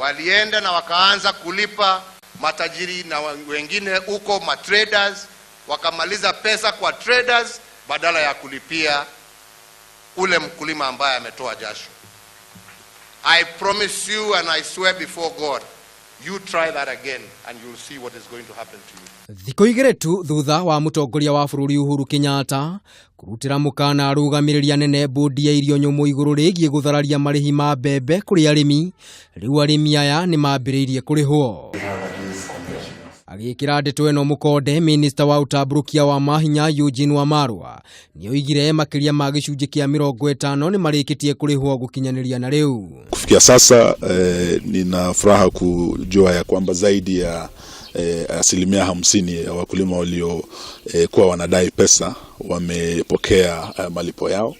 walienda na wakaanza kulipa matajiri na wengine huko matraders, wakamaliza pesa kwa traders badala ya kulipia ule mkulima ambaye ametoa jasho. I promise you and I swear before God, you try that again and you'll see what is going to happen to you. Thiko igire tu thutha wa mutongoria wa bururi Uhuru Kenyatta kurutira mukana arugamiria nene bodi ya irio nyumu iguru rigie guthararia marihi ma mbembe kuri arimi, riu arimi aya ni mambiriirie kurihwo. Agikira ndeto eno mukonde, Minista wa utamburukia wa mahinya Eugene Wamalwa nioigire makiria ma gicunji kia 50 nimarikitie kurihwo gukinyaniria na riu. Kufikia sasa nina furaha kujua ya kwamba zaidi ya 50% ya wakulima walio kuwa wanadai pesa wamepokea malipo yao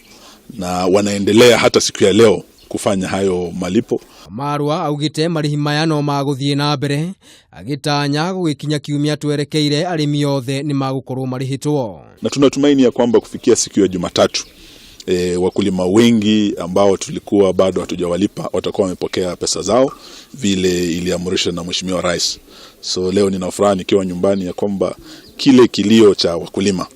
na wanaendelea hata siku ya leo kufanya hayo malipo. Wamalwa augite marihi maya no maguthii nambere, agitanya gukinya kiumia twerekeire arimi othe ni magukorwo marihitwo. Na tunatumaini ya kwamba kufikia siku ya Jumatatu wakulima wengi ambao tulikuwa bado hatujawalipa watakuwa wamepokea pesa zao vile iliamrishwa na Mheshimiwa Rais. So leo nina furaha nikiwa nyumbani ya kwamba kile kilio cha wakulima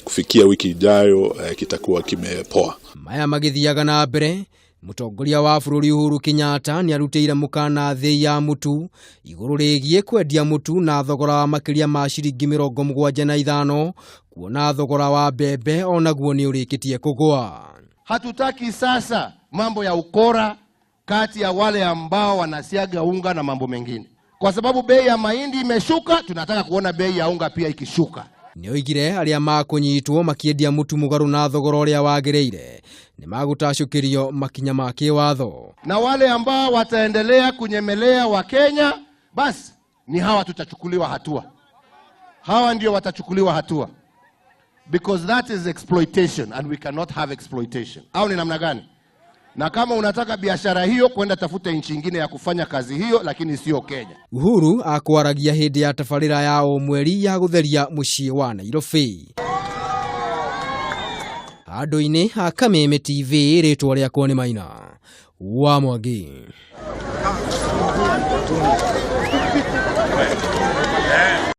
kufikia wiki ijayo kitakuwa kimepoa. Maya magithiaga na mbere, mutongoria wa bururi Uhuru Kenyatta ni arutire mukana thii ya mutu iguru rigie kwendia mutu na thogora wa makiria ma ciringi 75 kuona thogora wa mbembe onaguo ni urikitie kugwa. Hatutaki sasa mambo ya ukora kati ya wale ambao wanasiaga unga na mambo mengine. Kwa sababu bei ya mahindi imeshuka, tunataka kuona bei ya unga pia ikishuka. Nioigire aria makunyitwo makiendia mutu mugaru na thogora uria wagireire ni magutacukirio makinya ma kiwatho. Na wale ambao wataendelea kunyemelea wa Kenya, basi ni hawa tutachukuliwa hatua. Hawa ndio watachukuliwa hatua. Because that is exploitation and we cannot have exploitation. Au ni namna gani? Na kama unataka biashara hiyo, kwenda tafuta nchi nyingine ya kufanya kazi hiyo, lakini sio Kenya. Uhuru akwaragia hindi ya tafarira ya mweri ya gutheria mucii wa Nairobi. Andu-ini a Kameme TV, ritwa riakwa ni Maina wa Mwangi.